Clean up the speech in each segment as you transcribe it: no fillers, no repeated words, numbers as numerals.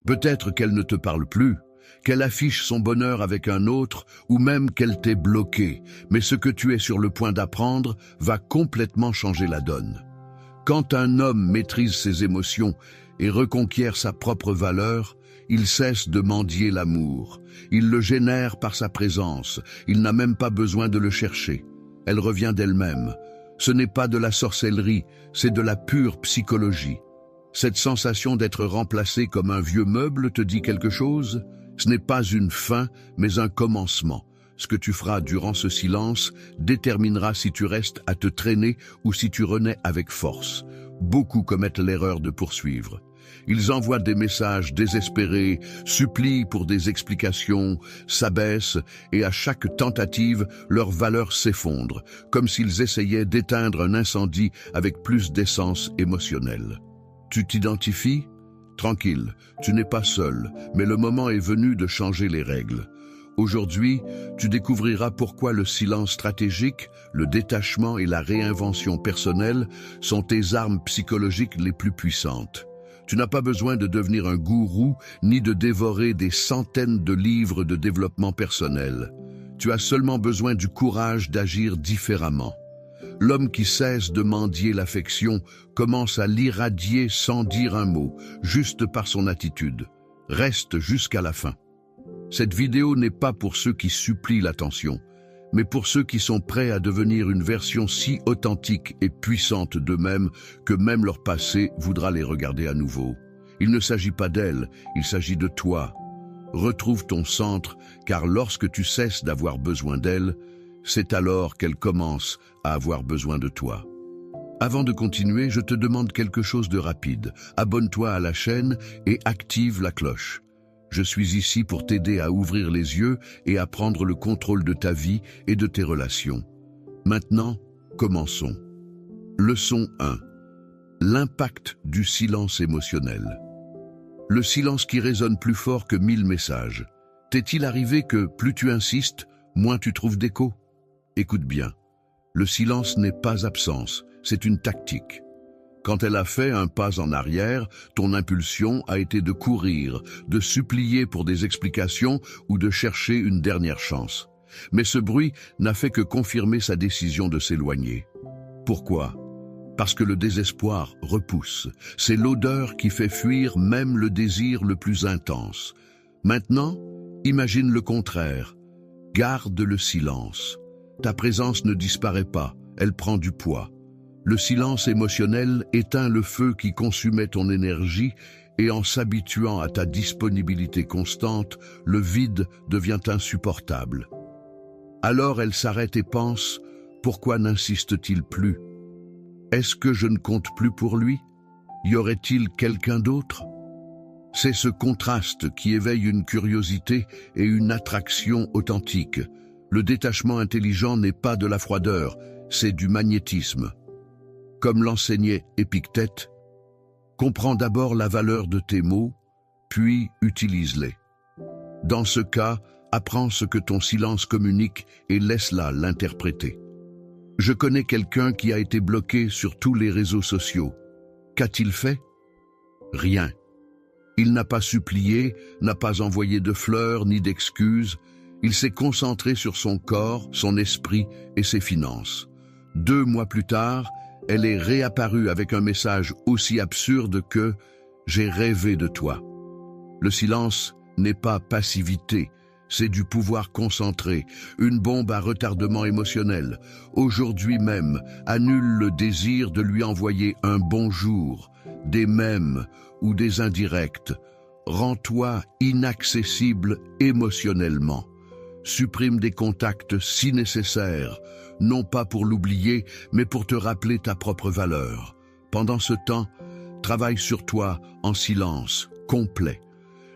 Peut-être qu'elle ne te parle plus, qu'elle affiche son bonheur avec un autre, ou même qu'elle t'ait bloqué, mais ce que tu es sur le point d'apprendre va complètement changer la donne. Quand un homme maîtrise ses émotions et reconquiert sa propre valeur, il cesse de mendier l'amour. Il le génère par sa présence, il n'a même pas besoin de le chercher. Elle revient d'elle-même. Ce n'est pas de la sorcellerie, c'est de la pure psychologie. Cette sensation d'être remplacé comme un vieux meuble te dit quelque chose? Ce n'est pas une fin, mais un commencement. Ce que tu feras durant ce silence déterminera si tu restes à te traîner ou si tu renais avec force. Beaucoup commettent l'erreur de poursuivre. Ils envoient des messages désespérés, supplient pour des explications, s'abaissent et à chaque tentative, leur valeur s'effondre, comme s'ils essayaient d'éteindre un incendie avec plus d'essence émotionnelle. Tu t'identifies? Tranquille, tu n'es pas seul, mais le moment est venu de changer les règles. Aujourd'hui, tu découvriras pourquoi le silence stratégique, le détachement et la réinvention personnelle sont tes armes psychologiques les plus puissantes. Tu n'as pas besoin de devenir un gourou ni de dévorer des centaines de livres de développement personnel. Tu as seulement besoin du courage d'agir différemment. L'homme qui cesse de mendier l'affection commence à l'irradier sans dire un mot, juste par son attitude. Reste jusqu'à la fin. Cette vidéo n'est pas pour ceux qui supplient l'attention, mais pour ceux qui sont prêts à devenir une version si authentique et puissante d'eux-mêmes que même leur passé voudra les regarder à nouveau. Il ne s'agit pas d'elle, il s'agit de toi. Retrouve ton centre, car lorsque tu cesses d'avoir besoin d'elle, c'est alors qu'elle commence à avoir besoin de toi. Avant de continuer, je te demande quelque chose de rapide. Abonne-toi à la chaîne et active la cloche. Je suis ici pour t'aider à ouvrir les yeux et à prendre le contrôle de ta vie et de tes relations. Maintenant, commençons. Leçon 1. L'impact du silence émotionnel. Le silence qui résonne plus fort que 1000 messages. T'est-il arrivé que plus tu insistes, moins tu trouves d'écho? Écoute bien, le silence n'est pas absence, c'est une tactique. Quand elle a fait un pas en arrière, ton impulsion a été de courir, de supplier pour des explications ou de chercher une dernière chance. Mais ce bruit n'a fait que confirmer sa décision de s'éloigner. Pourquoi? Parce que le désespoir repousse. C'est l'odeur qui fait fuir même le désir le plus intense. Maintenant, imagine le contraire. Garde le silence. Ta présence ne disparaît pas, elle prend du poids. Le silence émotionnel éteint le feu qui consumait ton énergie et en s'habituant à ta disponibilité constante, le vide devient insupportable. Alors elle s'arrête et pense, pourquoi n'insiste-t-il plus? Est-ce que je ne compte plus pour lui? Y aurait-il quelqu'un d'autre? C'est ce contraste qui éveille une curiosité et une attraction authentique. Le détachement intelligent n'est pas de la froideur, c'est du magnétisme. Comme l'enseignait Épictète, comprends d'abord la valeur de tes mots, puis utilise-les. Dans ce cas, apprends ce que ton silence communique et laisse-la l'interpréter. Je connais quelqu'un qui a été bloqué sur tous les réseaux sociaux. Qu'a-t-il fait? Rien. Il n'a pas supplié, n'a pas envoyé de fleurs ni d'excuses. Il s'est concentré sur son corps, son esprit et ses finances. 2 mois plus tard, elle est réapparue avec un message aussi absurde que « J'ai rêvé de toi ». Le silence n'est pas passivité, c'est du pouvoir concentré, une bombe à retardement émotionnel. Aujourd'hui même, annule le désir de lui envoyer un bonjour, des mèmes ou des indirects. Rends-toi inaccessible émotionnellement. Supprime des contacts si nécessaires, non pas pour l'oublier, mais pour te rappeler ta propre valeur. Pendant ce temps, travaille sur toi en silence, complet.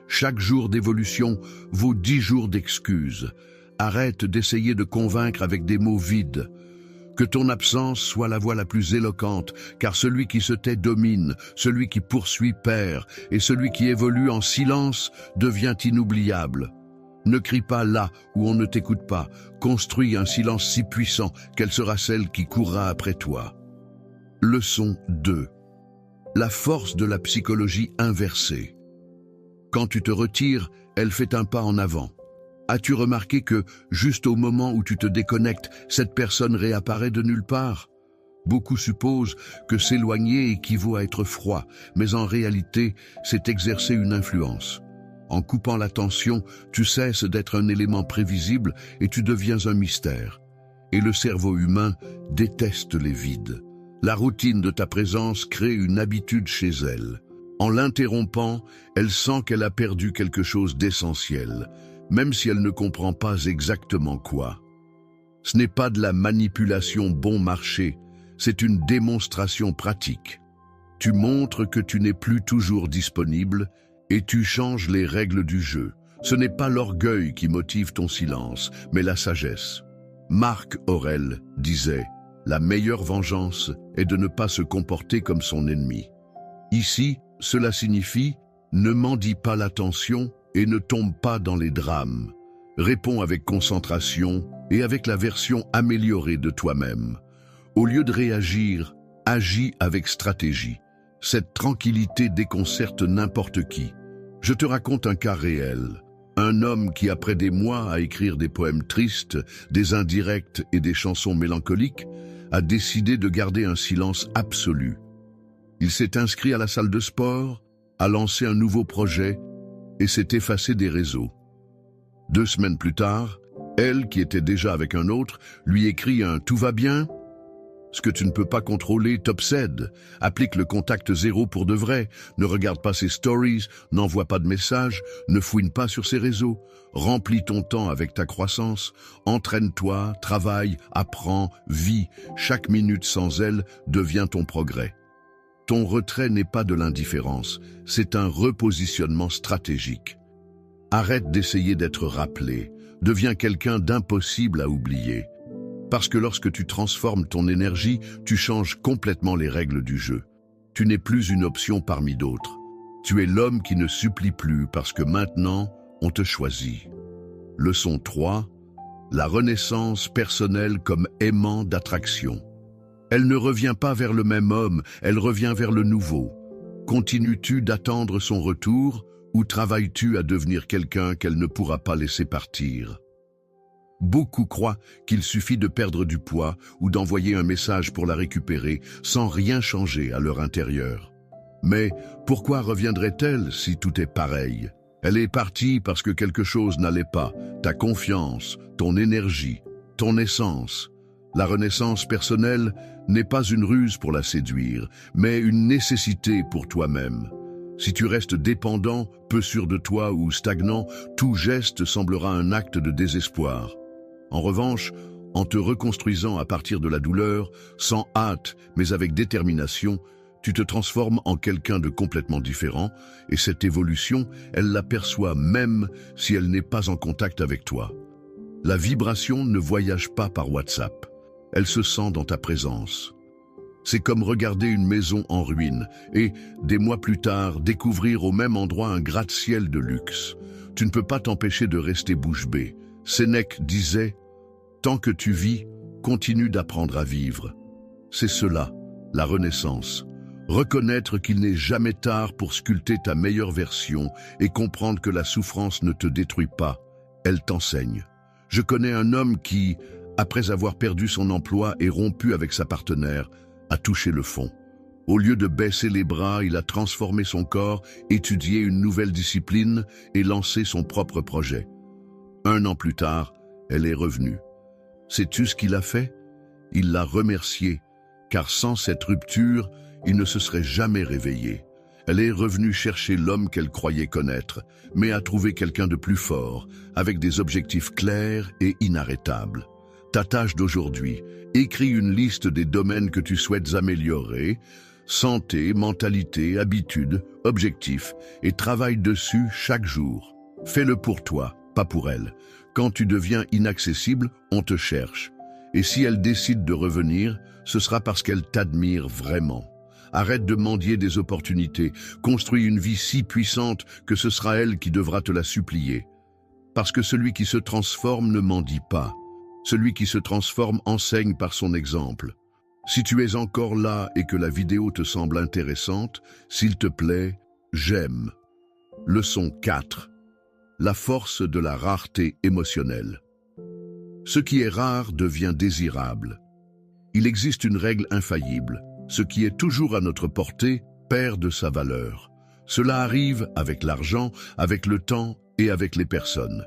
Chaque jour d'évolution vaut 10 jours d'excuses. Arrête d'essayer de convaincre avec des mots vides. Que ton absence soit la voix la plus éloquente, car celui qui se tait domine, celui qui poursuit perd, et celui qui évolue en silence devient inoubliable. Ne crie pas là où on ne t'écoute pas. Construis un silence si puissant qu'elle sera celle qui courra après toi. Leçon 2. La force de la psychologie inversée. Quand tu te retires, elle fait un pas en avant. As-tu remarqué que, juste au moment où tu te déconnectes, cette personne réapparaît de nulle part? Beaucoup supposent que s'éloigner équivaut à être froid, mais en réalité, c'est exercer une influence. En coupant l'attention, tu cesses d'être un élément prévisible et tu deviens un mystère. Et le cerveau humain déteste les vides. La routine de ta présence crée une habitude chez elle. En l'interrompant, elle sent qu'elle a perdu quelque chose d'essentiel, même si elle ne comprend pas exactement quoi. Ce n'est pas de la manipulation bon marché, c'est une démonstration pratique. Tu montres que tu n'es plus toujours disponible et tu changes les règles du jeu. Ce n'est pas l'orgueil qui motive ton silence, mais la sagesse. Marc Aurèle disait « La meilleure vengeance est de ne pas se comporter comme son ennemi ». Ici, cela signifie « Ne mendie pas l'attention et ne tombe pas dans les drames. Réponds avec concentration et avec la version améliorée de toi-même. Au lieu de réagir, agis avec stratégie. Cette tranquillité déconcerte n'importe qui. Je te raconte un cas réel. Un homme qui, après des mois à écrire des poèmes tristes, des indirects et des chansons mélancoliques, a décidé de garder un silence absolu. Il s'est inscrit à la salle de sport, a lancé un nouveau projet et s'est effacé des réseaux. 2 semaines plus tard, elle, qui était déjà avec un autre, lui écrit un « Tout va bien ?» Ce que tu ne peux pas contrôler t'obsède. Applique le contact zéro pour de vrai. Ne regarde pas ses stories, n'envoie pas de messages, ne fouine pas sur ses réseaux. Remplis ton temps avec ta croissance. Entraîne-toi, travaille, apprends, vis. Chaque minute sans elle devient ton progrès. Ton retrait n'est pas de l'indifférence, c'est un repositionnement stratégique. Arrête d'essayer d'être rappelé. Deviens quelqu'un d'impossible à oublier. Parce que lorsque tu transformes ton énergie, tu changes complètement les règles du jeu. Tu n'es plus une option parmi d'autres. Tu es l'homme qui ne supplie plus parce que maintenant, on te choisit. Leçon 3. La renaissance personnelle comme aimant d'attraction. Elle ne revient pas vers le même homme, elle revient vers le nouveau. Continues-tu d'attendre son retour ou travailles-tu à devenir quelqu'un qu'elle ne pourra pas laisser partir ? Beaucoup croient qu'il suffit de perdre du poids ou d'envoyer un message pour la récupérer sans rien changer à leur intérieur. Mais pourquoi reviendrait-elle si tout est pareil? Elle est partie parce que quelque chose n'allait pas, ta confiance, ton énergie, ton essence. La renaissance personnelle n'est pas une ruse pour la séduire, mais une nécessité pour toi-même. Si tu restes dépendant, peu sûr de toi ou stagnant, tout geste semblera un acte de désespoir. En revanche, en te reconstruisant à partir de la douleur, sans hâte mais avec détermination, tu te transformes en quelqu'un de complètement différent et cette évolution, elle l'aperçoit même si elle n'est pas en contact avec toi. La vibration ne voyage pas par WhatsApp, elle se sent dans ta présence. C'est comme regarder une maison en ruine et, des mois plus tard, découvrir au même endroit un gratte-ciel de luxe. Tu ne peux pas t'empêcher de rester bouche bée. Sénèque disait « Tant que tu vis, continue d'apprendre à vivre ». C'est cela, la renaissance. Reconnaître qu'il n'est jamais tard pour sculpter ta meilleure version et comprendre que la souffrance ne te détruit pas, elle t'enseigne. Je connais un homme qui, après avoir perdu son emploi et rompu avec sa partenaire, a touché le fond. Au lieu de baisser les bras, il a transformé son corps, étudié une nouvelle discipline et lancé son propre projet. 1 an plus tard, elle est revenue. Sais-tu ce qu'il a fait? Il l'a remerciée, car sans cette rupture, il ne se serait jamais réveillé. Elle est revenue chercher l'homme qu'elle croyait connaître, mais a trouvé quelqu'un de plus fort, avec des objectifs clairs et inarrêtables. Ta tâche d'aujourd'hui, écris une liste des domaines que tu souhaites améliorer, santé, mentalité, habitudes, objectifs, et travaille dessus chaque jour. Fais-le pour toi, pas pour elle. Quand tu deviens inaccessible, on te cherche. Et si elle décide de revenir, ce sera parce qu'elle t'admire vraiment. Arrête de mendier des opportunités, construis une vie si puissante que ce sera elle qui devra te la supplier. Parce que celui qui se transforme ne mendie pas. Celui qui se transforme enseigne par son exemple. Si tu es encore là et que la vidéo te semble intéressante, s'il te plaît, j'aime. Leçon 4. La force de la rareté émotionnelle. Ce qui est rare devient désirable. Il existe une règle infaillible. Ce qui est toujours à notre portée perd de sa valeur. Cela arrive avec l'argent, avec le temps et avec les personnes.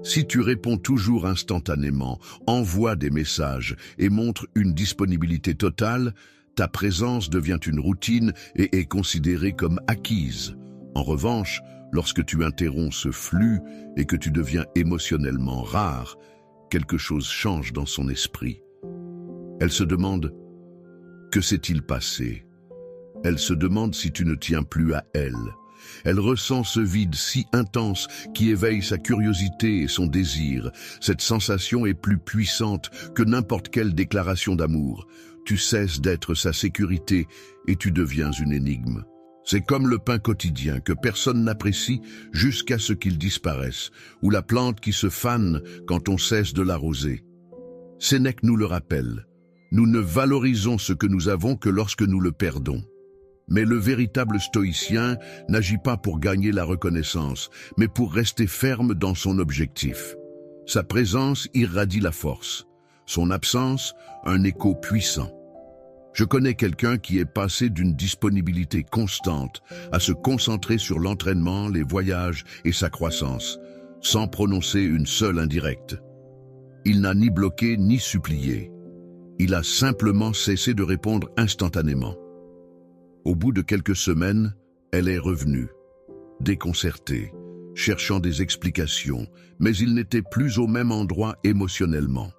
Si tu réponds toujours instantanément, envoies des messages et montres une disponibilité totale, ta présence devient une routine et est considérée comme acquise. En revanche, lorsque tu interromps ce flux et que tu deviens émotionnellement rare, quelque chose change dans son esprit. Elle se demande « Que s'est-il passé ?» Elle se demande si tu ne tiens plus à elle. Elle ressent ce vide si intense qui éveille sa curiosité et son désir. Cette sensation est plus puissante que n'importe quelle déclaration d'amour. Tu cesses d'être sa sécurité et tu deviens une énigme. C'est comme le pain quotidien que personne n'apprécie jusqu'à ce qu'il disparaisse, ou la plante qui se fane quand on cesse de l'arroser. Sénèque nous le rappelle. Nous ne valorisons ce que nous avons que lorsque nous le perdons. Mais le véritable stoïcien n'agit pas pour gagner la reconnaissance, mais pour rester ferme dans son objectif. Sa présence irradie la force, son absence, un écho puissant. Je connais quelqu'un qui est passé d'une disponibilité constante à se concentrer sur l'entraînement, les voyages et sa croissance, sans prononcer une seule indirecte. Il n'a ni bloqué ni supplié. Il a simplement cessé de répondre instantanément. Au bout de quelques semaines, elle est revenue, déconcertée, cherchant des explications, mais il n'était plus au même endroit émotionnellement.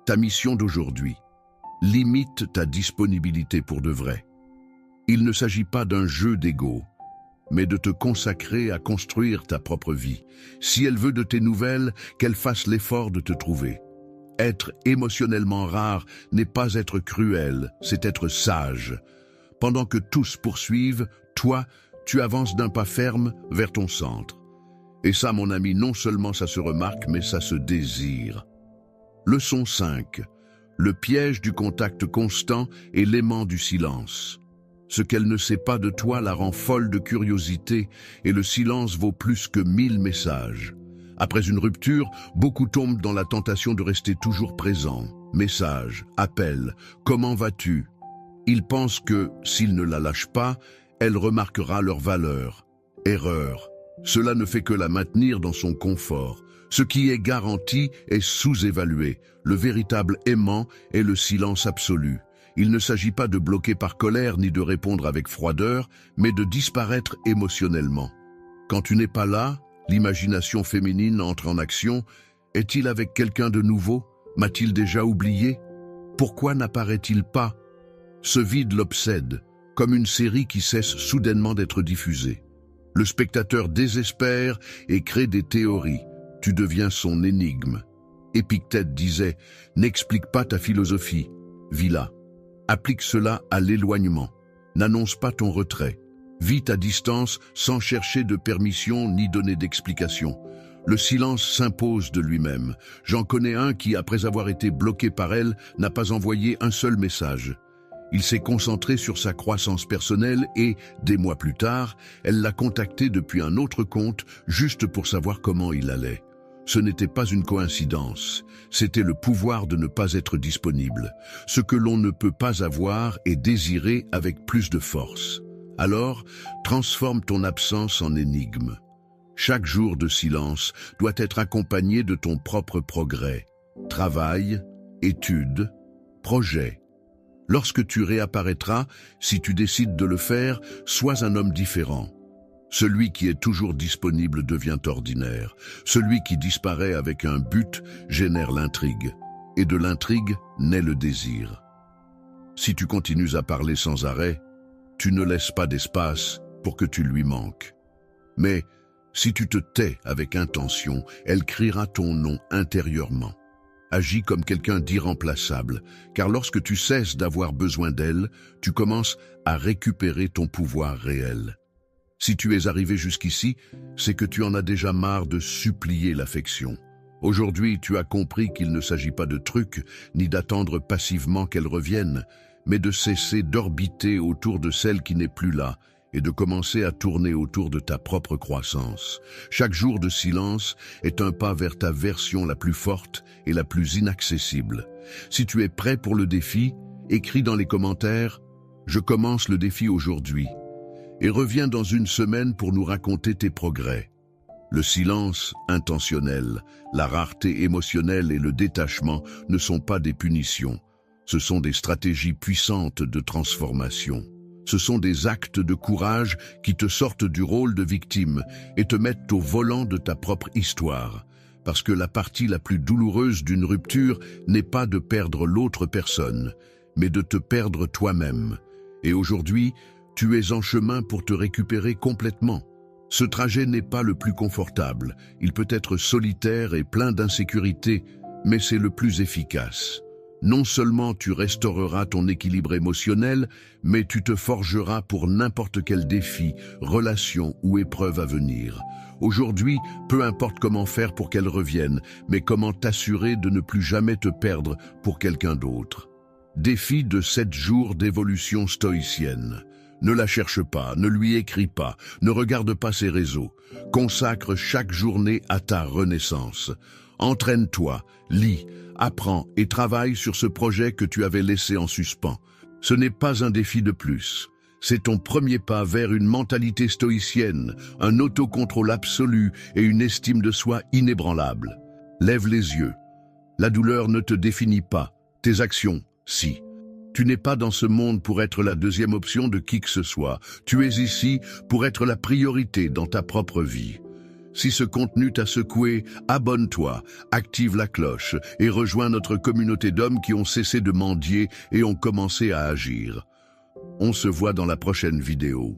Ta mission d'aujourd'hui, limite ta disponibilité pour de vrai. Il ne s'agit pas d'un jeu d'ego, mais de te consacrer à construire ta propre vie. Si elle veut de tes nouvelles, qu'elle fasse l'effort de te trouver. Être émotionnellement rare n'est pas être cruel, c'est être sage. Pendant que tous poursuivent, toi, tu avances d'un pas ferme vers ton centre. Et ça, mon ami, non seulement ça se remarque, mais ça se désire. Leçon 5. Le piège du contact constant et l'aimant du silence. Ce qu'elle ne sait pas de toi la rend folle de curiosité et le silence vaut plus que 1000 messages. Après une rupture, beaucoup tombent dans la tentation de rester toujours présent. Messages, appels, comment vas-tu ? Ils pensent que, s'ils ne la lâchent pas, elle remarquera leur valeur. Erreur. Cela ne fait que la maintenir dans son confort. Ce qui est garanti est sous-évalué. Le véritable aimant est le silence absolu. Il ne s'agit pas de bloquer par colère ni de répondre avec froideur, mais de disparaître émotionnellement. Quand tu n'es pas là, l'imagination féminine entre en action. Est-il avec quelqu'un de nouveau? M'a-t-il déjà oublié? Pourquoi n'apparaît-il pas? Ce vide l'obsède, comme une série qui cesse soudainement d'être diffusée. Le spectateur désespère et crée des théories. Tu deviens son énigme. Épictète disait « N'explique pas ta philosophie, vis-la. Applique cela à l'éloignement. N'annonce pas ton retrait. Vis à distance sans chercher de permission ni donner d'explication. Le silence s'impose de lui-même. J'en connais un qui, après avoir été bloqué par elle, n'a pas envoyé un seul message. Il s'est concentré sur sa croissance personnelle et, des mois plus tard, elle l'a contacté depuis un autre compte juste pour savoir comment il allait. Ce n'était pas une coïncidence, c'était le pouvoir de ne pas être disponible. Ce que l'on ne peut pas avoir est désiré avec plus de force. Alors, transforme ton absence en énigme. Chaque jour de silence doit être accompagné de ton propre progrès. Travail, études, projet. Lorsque tu réapparaîtras, si tu décides de le faire, sois un homme différent. Celui qui est toujours disponible devient ordinaire. Celui qui disparaît avec un but génère l'intrigue. Et de l'intrigue naît le désir. Si tu continues à parler sans arrêt, tu ne laisses pas d'espace pour que tu lui manques. Mais si tu te tais avec intention, elle criera ton nom intérieurement. Agis comme quelqu'un d'irremplaçable, car lorsque tu cesses d'avoir besoin d'elle, tu commences à récupérer ton pouvoir réel. Si tu es arrivé jusqu'ici, c'est que tu en as déjà marre de supplier l'affection. Aujourd'hui, tu as compris qu'il ne s'agit pas de trucs, ni d'attendre passivement qu'elle revienne, mais de cesser d'orbiter autour de celle qui n'est plus là et de commencer à tourner autour de ta propre croissance. Chaque jour de silence est un pas vers ta version la plus forte et la plus inaccessible. Si tu es prêt pour le défi, écris dans les commentaires « Je commence le défi aujourd'hui » et reviens dans une semaine pour nous raconter tes progrès. Le silence intentionnel, la rareté émotionnelle et le détachement ne sont pas des punitions. Ce sont des stratégies puissantes de transformation. Ce sont des actes de courage qui te sortent du rôle de victime et te mettent au volant de ta propre histoire. Parce que la partie la plus douloureuse d'une rupture n'est pas de perdre l'autre personne, mais de te perdre toi-même. Et aujourd'hui, tu es en chemin pour te récupérer complètement. Ce trajet n'est pas le plus confortable, il peut être solitaire et plein d'insécurité, mais c'est le plus efficace. Non seulement tu restaureras ton équilibre émotionnel, mais tu te forgeras pour n'importe quel défi, relation ou épreuve à venir. Aujourd'hui, peu importe comment faire pour qu'elle revienne, mais comment t'assurer de ne plus jamais te perdre pour quelqu'un d'autre. Défi de 7 jours d'évolution stoïcienne. Ne la cherche pas, ne lui écris pas, ne regarde pas ses réseaux. Consacre chaque journée à ta renaissance. Entraîne-toi, lis, apprends et travaille sur ce projet que tu avais laissé en suspens. Ce n'est pas un défi de plus. C'est ton premier pas vers une mentalité stoïcienne, un autocontrôle absolu et une estime de soi inébranlable. Lève les yeux. La douleur ne te définit pas, tes actions, si. Tu n'es pas dans ce monde pour être la deuxième option de qui que ce soit. Tu es ici pour être la priorité dans ta propre vie. Si ce contenu t'a secoué, abonne-toi, active la cloche et rejoins notre communauté d'hommes qui ont cessé de mendier et ont commencé à agir. On se voit dans la prochaine vidéo.